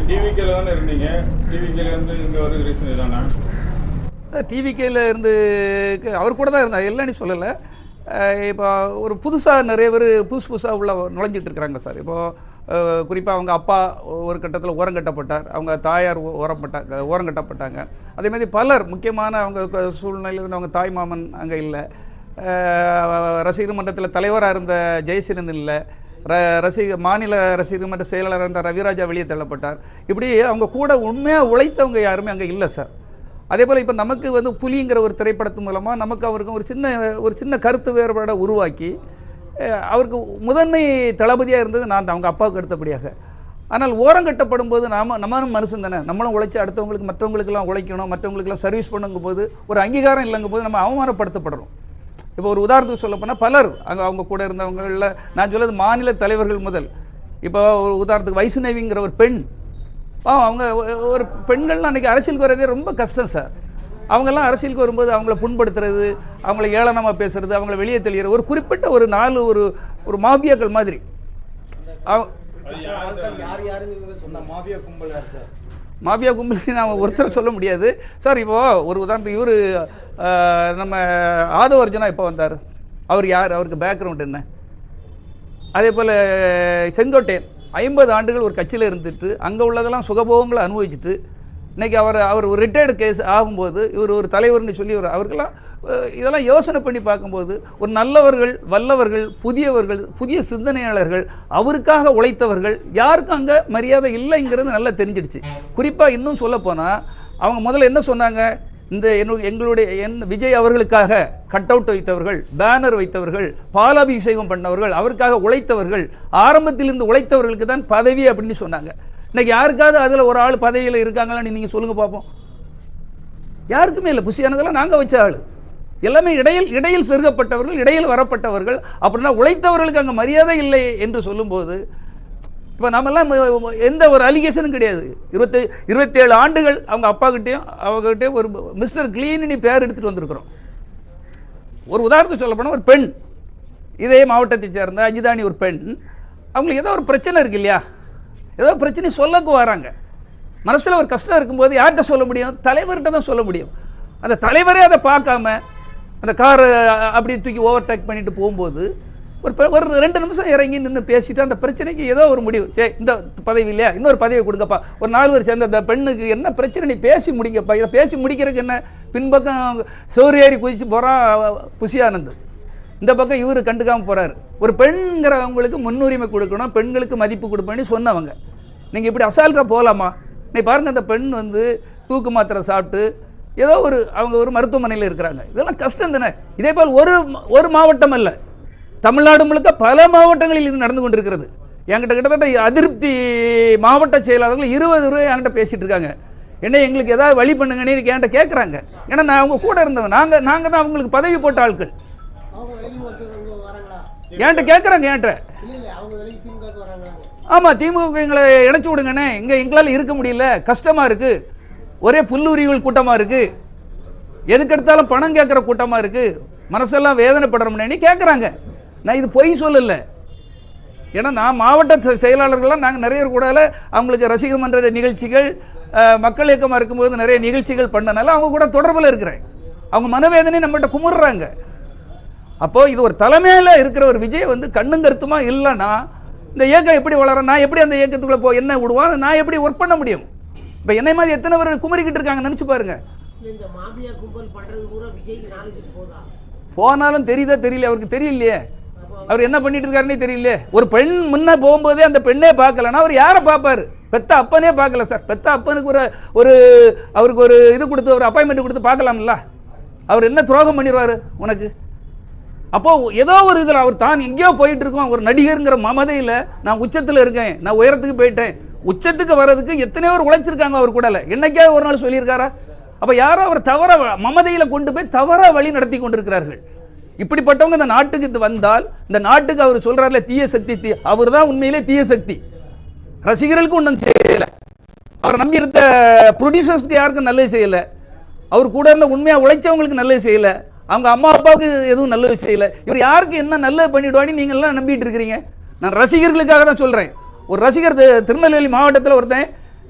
நீங்கள் டிவிகேல தானே இருந்தீங்க, டிவிகேலேருந்து இங்கே ஒரு ரீசன் இதானா? டிவிகேல இருந்து அவர் கூட தான் இருந்தார், இல்லைன்னு சொல்லலை. இப்போ ஒரு புதுசாக நிறைய பேர் புதுசாக உள்ள நுழைஞ்சிட்டு இருக்கிறாங்க சார். இப்போது குறிப்பாக அவங்க அப்பா ஒரு கட்டத்தில் ஓரங்கட்டப்பட்டார், அவங்க தாயார் ஓரங்கட்டப்பட்டாங்க. அதேமாதிரி பலர் முக்கியமான அவங்க சூழ்நிலையில் அவங்க தாய் மாமன் அங்கே இல்லை, ரசிகர் மன்றத்தில் தலைவராக இருந்த ஜெயசீலன் இல்லை, மாநில ரசிகர் மன்ற செயலாளராக இருந்த ரவிராஜா வெளியே தள்ளப்பட்டார். இப்படி அவங்க கூட உண்மையாக உழைத்தவங்க யாருமே அங்கே இல்லை சார். அதே போல் இப்போ நமக்கு வந்து புலிங்கிற ஒரு திரைப்படத்து மூலமாக நமக்கு அவருக்கு ஒரு சின்ன கருத்து வேறுபாடை உருவாக்கி அவருக்கு முதன்மை தளபதியாக இருந்தது நான் தான், அவங்க அப்பாவுக்கு அடுத்தபடியாக. ஆனால் ஓரங்கட்டப்படும் போது நம்மளும் மனுஷன் தானே, நம்மளும் உழைச்சி அடுத்தவங்களுக்கு மற்றவங்களுக்கெல்லாம் உழைக்கணும், மற்றவங்களுக்கெல்லாம் சர்வீஸ் பண்ணுங்கும் போது ஒரு அங்கீகாரம் இல்லைங்கும் போது நம்ம அவமானப்படுத்தப்படுறோம். இப்போ ஒரு உதாரணத்துக்கு சொல்ல போனால் பலர் அவங்க கூட இருந்தவங்களில் நான் சொல்வது மாநில தலைவர்கள் முதல், இப்போ ஒரு உதாரணத்துக்கு வைஷ்ணவிங்கிற ஒரு பெண், அவங்க ஒரு பெண்கள்லாம் அன்றைக்கி அரசியலுக்கு வரதே ரொம்ப கஷ்டம் சார். அவங்கெல்லாம் அரசியலுக்கு வரும்போது அவங்கள புண்படுத்துறது, அவங்கள ஏளனமாக பேசுறது, அவங்கள வெளியே தெளிகிற ஒரு குறிப்பிட்ட ஒரு நாலு ஒரு மாபியாக்கள் மாதிரி. மாபியா கும்பலுக்கு நாம் ஒருத்தர் சொல்ல முடியாது சார். இப்போது ஒரு உதாரணத்துக்கு இவர் நம்ம ஆதவர்ஜனா இப்போ வந்தார், அவர் யார், அவருக்கு பேக்ரவுண்ட் என்ன? அதே போல் செங்கோட்டையன் 50 ஆண்டுகள் ஒரு கட்சியில் இருந்துட்டு அங்கே உள்ளதெல்லாம் சுகபோகங்களை அனுபவிச்சுட்டு இன்றைக்கி அவர் ஒரு ரிட்டையர்டு கேஸ் ஆகும்போது இவர் ஒரு தலைவர்னு சொல்லி அவருக்கெல்லாம் இதெல்லாம் யோசனை பண்ணி பார்க்கும்போது ஒரு நல்லவர்கள், வல்லவர்கள், புதிய சிந்தனையாளர்கள், அவருக்காக உழைத்தவர்கள் யாருக்கும் அங்கே மரியாதை இல்லைங்கிறது நல்லா தெரிஞ்சிடுச்சு. குறிப்பாக இன்னும் சொல்லப்போனால் அவங்க முதல்ல என்ன சொன்னாங்க, எங்களுடைய விஜய் அவர்களுக்காக கட் அவுட் வைத்தவர்கள், பேனர் வைத்தவர்கள், பாலாபிஷேகம் பண்ணவர்கள், அவருக்காக உழைத்தவர்கள், ஆரம்பத்திலிருந்து உழைத்தவர்களுக்கு தான் பதவி அப்படின்னு சொன்னாங்க. இன்னைக்கு யாருக்காவது அதில் ஒரு ஆள் பதவியில் இருக்காங்களான்னு நீங்கள் சொல்லுங்கள் பார்ப்போம். யாருக்குமே இல்லை. புசியானதெல்லாம் நாங்கள் வச்ச ஆள் எல்லாமே இடையில் செருகப்பட்டவர்கள், இடையில் வரப்பட்டவர்கள். அப்படின்னா உழைத்தவர்களுக்கு அங்கே மரியாதை இல்லை என்று சொல்லும்போது இப்போ நம்மெல்லாம் எந்த ஒரு அலிகேஷனும் கிடையாது. 27 ஆண்டுகள் அவங்க அப்பாக்கிட்டேயும் அவங்ககிட்டயும் ஒரு மிஸ்டர் கிளீன்னு பேர் எடுத்துகிட்டு வந்திருக்கிறோம். ஒரு உதாரணத்துக்கு சொல்ல போனால் ஒரு பெண், இதே மாவட்டத்தை சேர்ந்த அஜிதானி ஒரு பெண், அவங்களுக்கு ஏதோ ஒரு பிரச்சனை இருக்கு இல்லையா, ஏதோ பிரச்சனை சொல்லக்கு வராங்க, மனசில் ஒரு கஷ்டம் இருக்கும்போது யார்கிட்ட சொல்ல முடியும்? தலைவர்கிட்ட தான் சொல்ல முடியும். அந்த தலைவரே அதை பார்க்காம அந்த காரை அப்படி தூக்கி ஓவர்டேக் பண்ணிட்டு போகும்போது ஒரு 2 நிமிஷம் இறங்கி நின்று பேசிட்டு அந்த பிரச்சனைக்கு ஏதோ ஒரு முடிவு, சரி இந்த பதவி இல்லையா, இன்னொரு பதவியை கொடுங்கப்பா, ஒரு 4 பேர் சேர்ந்த அந்த பெண்ணுக்கு என்ன பிரச்சனை நீ பேசி முடிங்கப்பா. இதை பேசி முடிக்கிறதுக்கு என்ன, பின்பக்கம் சோறு குதிச்சு போகிறான் புசியானந்த், இந்த பக்கம் இவர் கண்டுக்காமல் போகிறாரு. ஒரு பெண்கிறவங்களுக்கு முன்னுரிமை கொடுக்கணும், பெண்களுக்கு மதிப்பு கொடுப்பேன்னு சொன்னவங்க நீங்கள் இப்படி அசால்ட்டாக போகலாமா? நீ பாருங்கள், அந்த பெண் வந்து தூக்கு மாத்திரை சாப்பிட்டு ஏதோ அவங்க ஒரு மருத்துவமனையில் இருக்கிறாங்க. இதெல்லாம் கஷ்டம் தானே. இதே போல் ஒரு மாவட்டம் அல்ல, தமிழ்நாடு முழுக்க பல மாவட்டங்களில் இது நடந்து கொண்டிருக்கிறது. என்கிட்ட கிட்டத்தட்ட அதிருப்தி மாவட்ட செயலாளர்கள் 20 பேர் என்கிட்ட பேசிகிட்டு இருக்காங்க. என்ன எங்களுக்கு ஏதாவது வழி பண்ணுங்கன்னு என்கிட்ட கேட்குறாங்க. ஏன்னா நான் அவங்க கூட இருந்தவன், நாங்கள் தான் அவங்களுக்கு பதவி போட்ட ஆட்கள். என்கிட்ட கேட்குறாங்க, என்கிட்ட ஆமாம் திமுக எங்களை இணைச்சி விடுங்கண்ணே, எங்களால் இருக்க முடியல, கஷ்டமாக இருக்குது, ஒரே புல்லுரிகள் கூட்டமாக இருக்குது, எதுக்கெடுத்தாலும் பணம் கேட்குற கூட்டமாக இருக்குது, மனசெல்லாம் வேதனைப்படுறோம்னு கேட்குறாங்க. நான் இது பொய் சொல்லலை. ஏன்னா நான் மாவட்ட செயலாளர்கள்லாம் நாங்கள் நிறைய கூடால அவங்களுக்கு ரசிகர் மன்ற நிகழ்ச்சிகள், மக்கள் இயக்கமாக இருக்கும்போது நிறைய நிகழ்ச்சிகள் பண்ணனால அவங்க கூட தொடர்பில் இருக்கிறேன். அவங்க மனவேதனை நம்மகிட்ட குமுறுறாங்க. அப்போது இது ஒரு தலைமையில் இருக்கிற ஒரு விஜய் வந்து கண்ணும் கருத்துமா இல்லைன்னா இந்த இயக்கம் எப்படி வளரும்? நான் எப்படி அந்த இயக்கத்துக்குள்ளே என்ன விடுவான்? நான் எப்படி ஒர்க் பண்ண முடியும்? இப்போ என்னை மாதிரி எத்தனை பேர் குமரிக்கிட்டு இருக்காங்க நினச்சி பாருங்க. போனாலும் தெரியுதா தெரியல, அவருக்கு தெரியலையே, அவர் என்ன பண்ணிட்டு இருக்காருன்னே தெரியல. ஒரு பெண் முன்ன போகும்போதே அந்த பெண்ணே பார்க்கலன்னா அவர் யாரை பார்ப்பாரு? பெத்த அப்பனே பார்க்கல சார். பெத்த அப்பனுக்கு அவருக்கு ஒரு இது கொடுத்து ஒரு அப்பாயின்மெண்ட் கொடுத்து பார்க்கலாம்ல. அவர் என்ன துரோகம் பண்ணிடுவார் உனக்கு? அப்போது ஏதோ ஒரு இதில் அவர் தான் எங்கேயோ போயிட்டு இருக்கோம். ஒரு நடிகருங்கிற மமதையில் நான் உச்சத்தில் இருக்கேன், நான் உயரத்துக்கு போயிட்டேன். உச்சத்துக்கு வர்றதுக்கு எத்தனையோ பேர் உழைச்சிருக்காங்க அவர் கூட. என்னைக்காவது ஒரு நாள் சொல்லியிருக்காரா? அப்போ யாரோ அவர் தவற மமதையில் கொண்டு போய் தவற வழி நடத்தி கொண்டிருக்கிறார்கள். இப்படிப்பட்டவங்க இந்த நாட்டுக்கு வந்தால், இந்த நாட்டுக்கு அவர் சொல்கிறார்ல தீய சக்தி, அவர் தான் உண்மையிலே தீய சக்தி. ரசிகர்களுக்கு ஒன்றும் செய்யலை, அவர் நம்பி இருந்த ப்ரொடியூசர்ஸ்க்கு யாருக்கும் நல்லது செய்யலை, அவர் கூட இருந்த உண்மையாக உழைச்சவங்களுக்கு நல்லது செய்யலை, அவங்க அம்மா அப்பாவுக்கு எதுவும் நல்லது செய்யலை. இவர் யாருக்கு என்ன நல்லது பண்ணிவிடுவான்னு நீங்கள்லாம் நம்பிட்டு இருக்கிறீங்க. நான் ரசிகர்களுக்காக தான் சொல்கிறேன். ஒரு ரசிகர் திருநெல்வேலி மாவட்டத்தில் ஒருத்தன்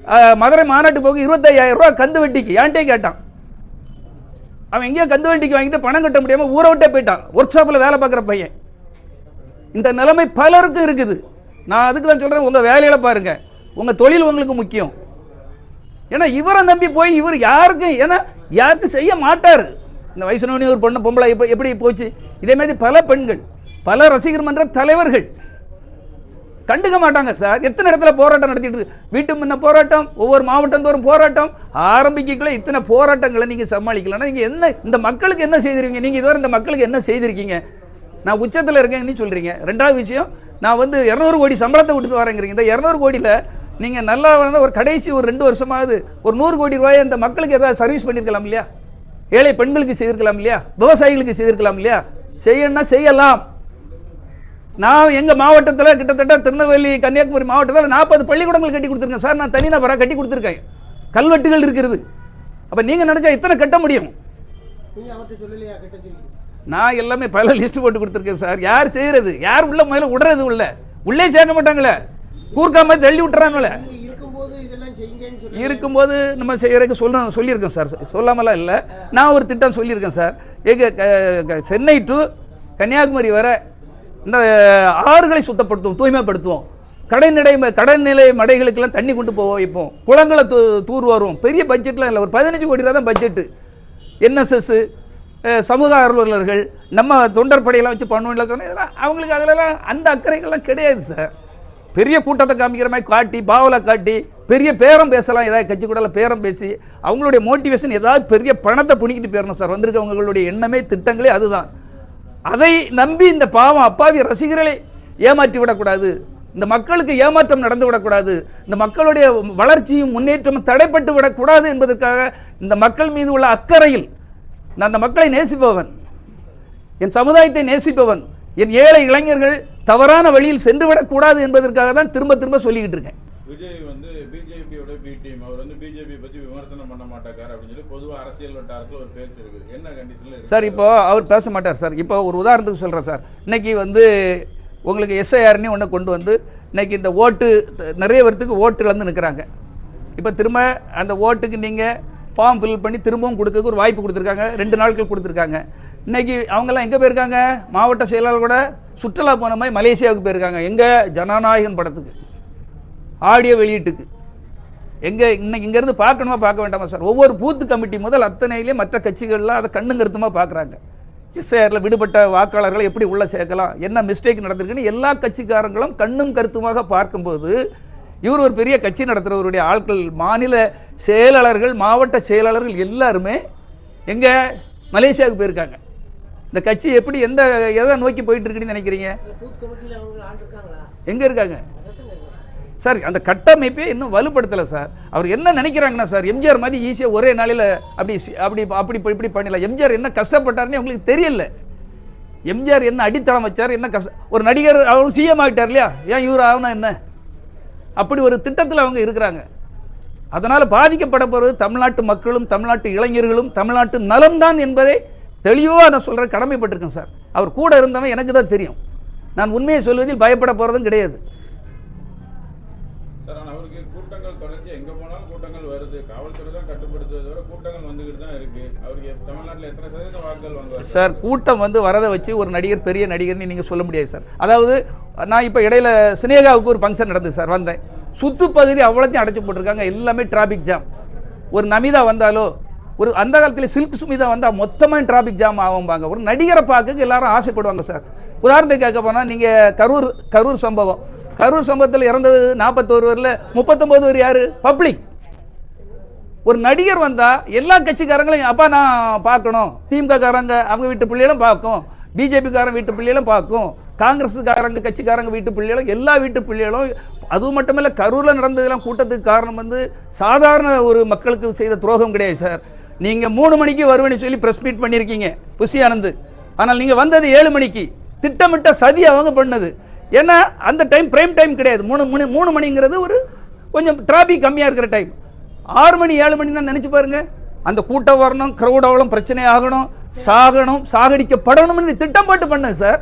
மதுரை மாநாட்டு போக 25,000 ரூபா கந்து வட்டிக்கு என்கிட்டே கேட்டான். அவன் எங்கேயோ கந்து வட்டிக்கு வாங்கிட்டு பணம் கட்ட முடியாமல் ஊரை விட்டே போயிட்டான். ஒர்க் ஷாப்பில் வேலை பார்க்குற பையன். இந்த நிலைமை பலருக்கும் இருக்குது. நான் அதுக்கு தான் சொல்கிறேன், உங்கள் வேலையில பாருங்கள், உங்கள் தொழில் உங்களுக்கு முக்கியம். ஏன்னா இவரை நம்பி போய் இவர் யாருக்கும் செய்ய மாட்டார். இந்த வைஷ்ணவனி ஒரு பொண்ணு பொம்பளை இப்போ எப்படி போச்சு, இதே மாதிரி பல பெண்கள், பல ரசிகர் மன்ற தலைவர்கள் கண்டுக்க மாட்டாங்க சார். எத்தனை இடத்துல போராட்டம் நடத்திட்டு இருக்கு, வீட்டு முன்ன போராட்டம், ஒவ்வொரு மாவட்டம் தோறும் போராட்டம், ஆரம்பிக்கல இத்தனை போராட்டங்களை நீங்கள் சமாளிக்கலன்னா நீங்கள் என்ன, இந்த மக்களுக்கு என்ன செய்திருக்கீங்க? நீங்கள் இதுவரை இந்த மக்களுக்கு என்ன செய்திருக்கீங்க? நான் உச்சத்தில் இருக்கேன்னு சொல்கிறீங்க. ரெண்டாவது விஷயம், நான் 200 கோடி சம்பளத்தை விட்டுட்டு வரேங்கிறீங்க. இந்த 200 கோடியில் நீங்கள் நல்லா ஒரு கடைசி ஒரு 2 வருஷமாவது ஒரு 100 கோடி ரூபாய் இந்த மக்களுக்கு ஏதாவது சர்வீஸ் பண்ணியிருக்கலாம் இல்லையா? ஏழை பெண்களுக்கு செய்திருக்கலாம் இல்லையா? விவசாயிகளுக்கு செய்திருக்கலாம் இல்லையா? செய்யணும்னா செய்யலாம். நான் எங்கள் மாவட்டத்தில் கிட்டத்தட்ட திருநெல்வேலி கன்னியாகுமரி மாவட்டத்தில் 40 பள்ளிக்கூடங்கள் கட்டி கொடுத்துருக்கேன் சார். நான் தனிநபராக கட்டி கொடுத்துருக்கேன். கல்வெட்டுகள் இருக்கிறது. அப்போ நீங்கள் நினச்சா இத்தனை கட்ட முடியும். நான் எல்லாமே பல லிஸ்ட் போட்டு கொடுத்துருக்கேன் சார். யார் செய்கிறது, யார் உள்ள முதல்ல விடுறது, உள்ளே சேர்க்க மாட்டாங்களே, கூர்க்காம தள்ளி விட்டுறாங்களே. இருக்கும்போது நம்ம செய்யறதுக்கு சொல்லியிருக்கேன் சார், சொல்லாமலாம் இல்லை. நான் ஒரு திட்டம் சொல்லியிருக்கேன் சார். எங்கள் சென்னை டு கன்னியாகுமரி வரை இந்த ஆறுகளை சுத்தப்படுத்துவோம், தூய்மைப்படுத்துவோம். கடைநிலை மடைகளுக்கெல்லாம் தண்ணி கொண்டு போவோம். இப்போ குளங்களை தூர் வருவோம். பெரிய பட்ஜெட்லாம் இல்லை, ஒரு 15 கோடி ரூபா தான் பட்ஜெட்டு. என்எஸ்எஸ், சமூக ஆர்வலர்கள், நம்ம தொண்டர் படையெல்லாம் வச்சு பண்ணுவோம். அவங்களுக்கு அதிலலாம் அந்த அக்கறைகள்லாம் கிடையாது சார். பெரிய கூட்டத்தை காமிக்கிற மாதிரி காட்டி, பாவலை காட்டி, பெரிய பேரம் பேசலாம், ஏதாவது கட்சி கூட பேரம் பேசி அவங்களுடைய மோட்டிவேஷன் ஏதாவது பெரிய பணத்தை புனிக்கிட்டு போயிடணும் சார். வந்திருக்கவங்களுடைய எண்ணமே திட்டங்களே அதுதான். அதை நம்பி இந்த பாவம் அப்பாவி ரசிகர்களை ஏமாற்றி விடக்கூடாது, இந்த மக்களுக்கு ஏமாற்றம் நடந்து விடக்கூடாது, இந்த மக்களுடைய வளர்ச்சியும் முன்னேற்றமும் தடைப்பட்டு விடக்கூடாது என்பதற்காக இந்த மக்கள் மீது உள்ள அக்கறையில் நான் அந்த மக்களை நேசிப்பவன், என் சமுதாயத்தை நேசிப்பவன், என் ஏழை இளைஞர்கள் தவறான வழியில் சென்று விடக்கூடாது என்பதற்காக தான் திரும்ப திரும்ப சொல்லிக்கிட்டு இருக்கேன். விஜய் பிஜேபியோட பி டீம், அவர் பிஜேபி பற்றி விமர்சனம் பண்ண மாட்டார் அப்படின்னு சொல்லி பொதுவாக அரசியல் வட்டாரத்தில் ஒரு பேச்சு இருக்குது. என்ன கண்டிஷனில் சார் இப்போ அவர் பேச மாட்டார் சார். இப்போ ஒரு உதாரணத்துக்கு சொல்கிறேன் சார். இன்னைக்கு உங்களுக்கு எஸ்ஐஆர்னு ஒன்று கொண்டு வந்து இன்னைக்கு இந்த ஓட்டு நிறைய பேர்த்துக்கு ஓட்டு இழந்து நிற்கிறாங்க. இப்போ திரும்ப அந்த ஓட்டுக்கு நீங்கள் ஃபார்ம் ஃபில் பண்ணி திரும்பவும் கொடுக்க ஒரு வாய்ப்பு கொடுத்துருக்காங்க. 2 நாட்கள் கொடுத்துருக்காங்க. இன்றைக்கி அவங்கெல்லாம் எங்கே போயிருக்காங்க? மாவட்ட செயலாளர் கூட சுற்றுலா போன மாதிரி மலேசியாவுக்கு போயிருக்காங்க. எங்கே? ஜனநாயகன் படத்துக்கு, ஆடியோ வெளியீட்டுக்கு. இன்னைக்கு இங்கேருந்து பார்க்கணுமா பார்க்க வேண்டாமா சார்? ஒவ்வொரு பூத்து கமிட்டி முதல் அத்தனையிலே மற்ற கட்சிகள்லாம் அதை கண்ணும் கருத்துமாக பார்க்குறாங்க. எஸ்ஐஆரில் விடுபட்ட வாக்காளர்களை எப்படி உள்ளே சேர்க்கலாம், என்ன மிஸ்டேக் நடந்திருக்குன்னு எல்லா கட்சிக்காரங்களும் கண்ணும் கருத்துமாக பார்க்கும்போது இவர் ஒரு பெரிய கட்சி நடத்துகிறவருடைய ஆட்கள், மாநில செயலாளர்கள், மாவட்ட செயலாளர்கள் எல்லாருமே எங்கே? மலேசியாவுக்கு போயிருக்காங்க. இந்த கட்சி எப்படி எதை நோக்கி போயிட்டு இருக்குன்னு நினைக்கிறீங்க? எங்கே இருக்காங்க சார்? அந்த கட்டமைப்பே இன்னும் வலுப்படுத்தலை சார். அவர் என்ன நினைக்கிறாங்கன்னா சார், எம்ஜிஆர் மாதிரி ஈஸியாக ஒரே நாளில் இப்படி பண்ணல. எம்ஜிஆர் என்ன கஷ்டப்பட்டாருன்னு உங்களுக்கு தெரியல. எம்ஜிஆர் என்ன அடித்தளம் வச்சார், என்ன ஒரு நடிகர் அவர் சிஎம் ஆகிட்டார் இல்லையா, ஏன் இவர் ஆகுனா என்ன? அப்படி ஒரு திட்டத்தில் அவங்க இருக்கிறாங்க. அதனால் பாதிக்கப்பட போகிறது தமிழ்நாட்டு மக்களும் தமிழ்நாட்டு இளைஞர்களும் தமிழ்நாட்டு நலம்தான் என்பதை தெளிவாக நான் சொல்கிறேன், கடமைப்பட்டிருக்கேன் சார். அவர் கூட இருந்தவன் எனக்கு தான் தெரியும். நான் உண்மையை சொல்வதில் பயப்பட போகிறதும் கிடையாது சார். ஆனால் அவருக்கு கூட்டங்கள் தொடர்ச்சி எங்கே போனாலும் கூட்டங்கள் வருது. காவல்துறை தான் கட்டுப்படுத்துவதோட கூட்டங்கள் வந்துக்கிட்டு தான் இருக்குது. அவருக்கு தமிழ்நாட்டில் எத்தனை சதவீதம் வாக்குகள் வாங்குவார் சார்? கூட்டம் வரதை வச்சு ஒரு நடிகர் பெரிய நடிகர்னு நீங்கள் சொல்ல முடியாது சார். அதாவது நான் இப்போ இடையில சினேகாவுக்கு ஒரு ஃபங்க்ஷன் நடந்தது சார், வந்தேன். சுற்று பகுதி அவ்வளோத்தையும் அடைச்சி போட்டிருக்காங்க, எல்லாமே டிராஃபிக் ஜாம். ஒரு நமிதா வந்தாலோ, ஒரு அந்த காலத்தில் சில்க் சுமிதா வந்தால் மொத்தமாக டிராஃபிக் ஜாம் ஆகும்பாங்க. ஒரு நடிகரை பார்க்க எல்லாரும் ஆசைப்படுவாங்க சார். உதாரணத்துக்கு கேட்க போனால் நீங்கள் கரூர் சம்பவத்தில் இறந்தது 41 பேரில் 39 பேர் யார்? பப்ளிக். ஒரு நடிகர் வந்தால் எல்லா கட்சிக்காரங்களையும் அப்பா நான் பார்க்கணும், திமுக காரங்க அவங்க வீட்டு பிள்ளைகளும் பார்க்கும், பிஜேபிக்காரங்க வீட்டு பிள்ளைகளும் பார்க்கும், காங்கிரஸுக்காரங்க கட்சிக்காரங்க வீட்டு பிள்ளைகளும், எல்லா வீட்டு பிள்ளைகளும். அதுவும் மட்டுமில்ல, கரூரில் நடந்ததெல்லாம் கூட்டத்துக்கு காரணம் சாதாரண ஒரு மக்களுக்கு செய்த துரோகம் கிடையாது சார். நீங்கள் 3 மணிக்கு வருவேன்னு சொல்லி ப்ரெஸ் மீட் பண்ணியிருக்கீங்க புஷி ஆனந்த். ஆனால் நீங்கள் வந்தது 7 மணிக்கு. திட்டமிட்ட சதி அவங்க பண்ணது. ஏன்னா அந்த டைம் பிரைம் டைம் கிடையாது. 3 மணிங்கிறது ஒரு கொஞ்சம் டிராஃபிக் கம்மியாக இருக்கிற டைம். 6 மணி 7 மணி தான் நினச்சி பாருங்க. அந்த கூட்டம் வரணும், க்ரௌட் ஆகணும், பிரச்சனை ஆகணும், சாகணும், சாகடிக்கப்படணும்னு திட்டம் போட்டு பண்ணது சார்.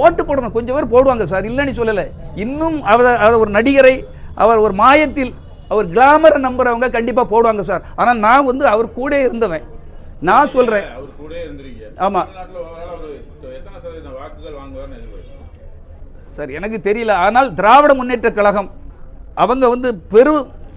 ஓட்டு போடணும், கொஞ்சம் பேர் போடுவாங்க சார், இல்லைன்னு சொல்லலை. இன்னும் அவர் ஒரு நடிகரை, அவர் ஒரு மாயத்தில் அவர் கிளாமரை நம்புறவங்க கண்டிப்பாக போடுவாங்க சார். ஆனால் நான் வந்து அவர் கூட இருந்தவன், நான் சொல்கிறேன். ஆமாம் சார், எனக்கு தெரியல. ஆனால் திராவிட முன்னேற்ற கழகம் அவங்க வந்து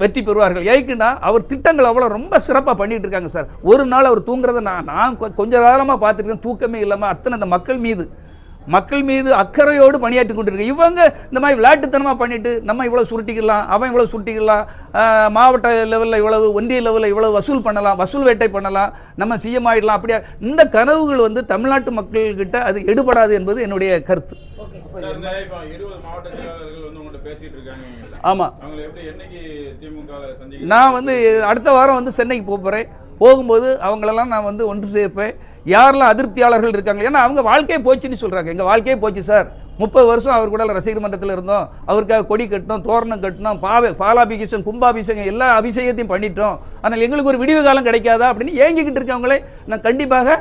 வெற்றி பெறுவார்கள். ஏக்குன்னா அவர் திட்டங்கள் அவ்வளோ ரொம்ப சிறப்பாக பண்ணிட்டு இருக்காங்க சார். ஒரு நாள் அவர் தூங்குறத நான் கொஞ்ச காலமாக பார்த்துருக்கேன், தூக்கமே இல்லாமல் அத்தனை அந்த மக்கள் மீது அக்கறையோடு பணியாற்றி கொண்டிருக்கு. இவங்க இந்த மாதிரி விளையாட்டுத்தனமாக பண்ணிட்டு நம்ம இவ்வளோ சுருட்டிக்கலாம், அவன் இவ்வளோ சுருட்டிக்கலாம், மாவட்ட லெவலில் இவ்வளவு, ஒன்றிய லெவலில் இவ்வளவு வசூல் பண்ணலாம், வசூல் வேட்டை பண்ணலாம், நம்ம சிஎம் ஆகிடலாம், அப்படியா இந்த கனவுகள் வந்து தமிழ்நாட்டு மக்கள்கிட்ட அது எடுபடாது என்பது என்னுடைய கருத்து. ஆமாம், நான் வந்து அடுத்த வாரம் வந்து சென்னைக்கு போகிறேன். போகும்போது அவங்களெல்லாம் நான் வந்து ஒன்று சேர்ப்பேன். யாரெல்லாம் அதிருப்தியாளர்கள் இருக்காங்க, ஏன்னா அவங்க வாழ்க்கையே போச்சுன்னு சொல்கிறாங்க. எங்கள் வாழ்க்கையே போச்சு சார், 30 வருஷம் அவர் கூட ரசிகர் மன்றத்தில் இருந்தோம், அவருக்காக கொடி கட்டினோம், தோரணம் கட்டினோம், பாலாபிஷேகம் கும்பாபிஷேகம் எல்லா அபிஷேகத்தையும் பண்ணிட்டோம், ஆனால் எங்களுக்கு ஒரு விடிவு காலம் கிடைக்காதா அப்படின்னு ஏங்கிக்கிட்டு இருக்கவங்களே நான் கண்டிப்பாக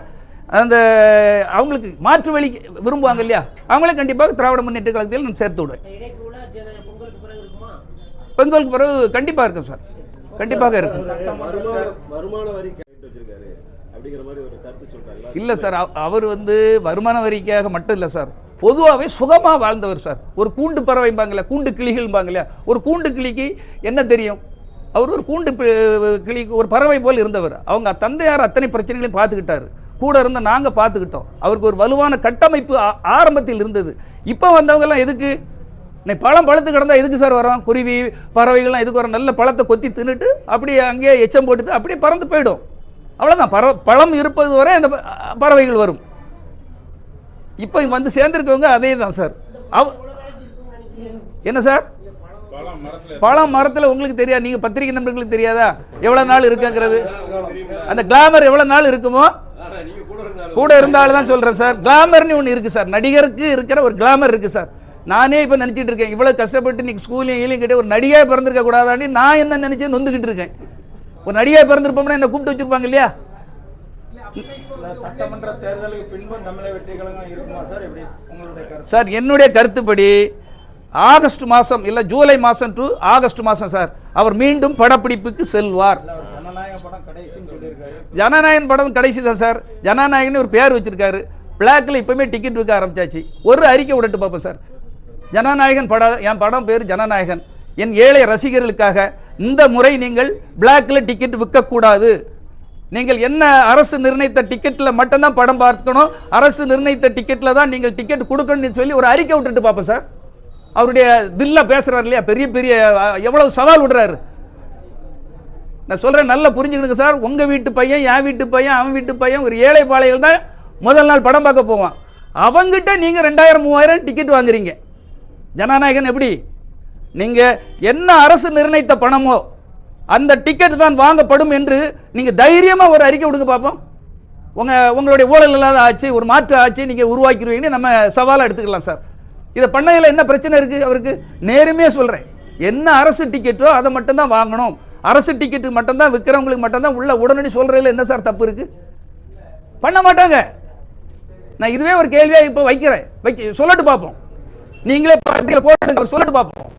அந்த அவங்களுக்கு மாற்று வழி விரும்புவாங்க இல்லையா, அவங்களே கண்டிப்பாக திராவிட முன்னேற்ற கழகத்தில் நான் சேர்த்து விடுவேன். பொங்கலுக்கு பிறகு கண்டிப்பாக இருக்கும் சார், கண்டிப்பாக இருக்கும். இல்லை சார், அவர் வந்து வருமான வரிக்காக மட்டும் இல்லை சார், பொதுவாகவே சுகமாக வாழ்ந்தவர் சார். ஒரு கூண்டு பறவைம்பாங்களே, கூண்டு கிளிகள்பாங்க இல்லையா, ஒரு கூண்டு கிளிக்கு என்ன தெரியும், அவர் ஒரு கூண்டு கிளிக்கு ஒரு பறவை போல் இருந்தவர். அவங்க தந்தையார் அத்தனை பிரச்சனைகளையும் பார்த்துக்கிட்டாரு, கூட இருந்த நாங்கள் பார்த்துக்கிட்டோம். அவருக்கு ஒரு வலுவான கட்டமைப்பு ஆரம்பத்தில் இருந்தது. இப்போ வந்தவங்கெல்லாம் எதுக்கு, பழம் பழுத்து கிடந்தா எதுக்கு சார் வரோம், குருவி பறவைகள்லாம் எதுக்கு வரோம், நல்ல பழத்தை கொத்தி தின்னுட்டு அப்படியே அங்கேயே எச்சம் போட்டுட்டு அப்படியே பறந்து போயிடும், அவ்வளோதான். பழம் இருப்பது வரை அந்த பறவைகள் வரும். இப்போ வந்து சேர்ந்துருக்கவங்க அதே தான் சார். என்ன சார், பழம் மரத்தில் உங்களுக்கு தெரியாது, நீங்கள் பத்திரிகை நண்பர்களுக்கு தெரியாதா எவ்வளோ நாள் இருக்குங்கிறது, அந்த கிளாமர் எவ்வளோ நாள் இருக்குமோ கூட இருந்தாலும் தான் சொல்கிறேன் சார். கிளாமர்னு ஒன்று இருக்குது சார், நடிகருக்கு இருக்கிற ஒரு கிளாமர் இருக்குது சார். நானே இப்போ நினச்சிட்டு இருக்கேன், இவ்வளோ கஷ்டப்பட்டு இன்னைக்கு ஸ்கூல்லையும் ஈலையும் கிட்டே ஒரு நடிகையாக பிறந்திருக்க கூடாதான்னு நான் என்ன நினச்சேன் நொந்துக்கிட்டு இருக்கேன். ஒரு நடிகையாக பிறந்திருப்போம்னா என்ன கூப்பிட்டு வச்சிருப்பாங்க இல்லையா. சட்டமன்ற தேர்தலுக்கு பின்பு தமிழக வெற்றி கழகம் இருக்குமா சார், எப்படி உங்களுடைய கருத்து? சார், என்னுடைய கருத்துப்படி ஆகஸ்ட் மாதம் இல்லை ஜூலை மாதம் டு ஆகஸ்ட் மாதம் சார் அவர் மீண்டும் படப்பிடிப்புக்கு செல்வார். ஜனநாயகன் படம் கடைசி தான் சார். ஜனநாயகன் ஒரு பேர் வச்சிருக்காரு, பிளாக்ல இப்பவுமே டிக்கெட் விற்க ஆரம்பிச்சாச்சு. ஒரு அறிக்கை விடட்டு பார்ப்போம் சார். ஜனநாயகன் படம், என் படம் பேர் ஜனநாயகன். என் ஏழை ரசிகர்களுக்காக இந்த முறை நீங்கள் பிளாக்ல டிக்கெட் விற்கக்கூடாது, நீங்கள் என்ன அரசு நிர்ணயித்த டிக்கெட்டில் மட்டும்தான் படம் பார்க்கணும், அரசு நிர்ணயித்த டிக்கெட்டில் தான் நீங்கள் டிக்கெட் கொடுக்கணும்னு சொல்லி ஒரு அறிக்கை விட்டுட்டு பார்ப்போம் சார். அவருடைய தில்ல பேசுறாரு இல்லையா, பெரிய பெரிய எவ்வளவு சவால் விடுறாரு. நான் சொல்றேன், நல்லா புரிஞ்சுக்கணுங்க சார். உங்க வீட்டு பையன், என் வீட்டு பையன், அவன் வீட்டு பையன், ஒரு ஏழை பாளையில் தான் முதல் நாள் படம் பார்க்க போவான். அவங்கிட்ட நீங்க 2000-3000 டிக்கெட் வாங்குறீங்க. ஜனநாயகன் எப்படி, நீங்க என்ன அரசு நிர்ணயித்த பணமோ அந்த டிக்கெட் தான் வாங்கப்படும் என்று நீங்க தைரியமா ஒரு அறிக்கை விடுங்க பார்ப்போம். உங்களுடைய ஊழல் இல்லாத ஆட்சி, ஒரு மாற்று ஆட்சி நீங்க உருவாக்கிடுவீங்கன்னு நம்ம சவாலாக எடுத்துக்கலாம் சார். இதை பண்ணையில் என்ன பிரச்சனை இருக்கு அவருக்கு? நேருமே சொல்றேன், என்ன அரசு டிக்கெட்டோ அதை மட்டும்தான் வாங்கணும், அரசு டிக்கெட்டு மட்டும்தான் விற்கிறவங்களுக்கு மட்டும்தான் உள்ள உடனடி சொல்றதுல என்ன சார் தப்பு இருக்கு? பண்ண மாட்டாங்க. நான் இதுவே ஒரு கேள்வியா இப்போ வைக்கிறேன், சொல்லட்டு பார்ப்போம். நீங்களே போட்டு சொல்லட்டு பார்ப்போம்.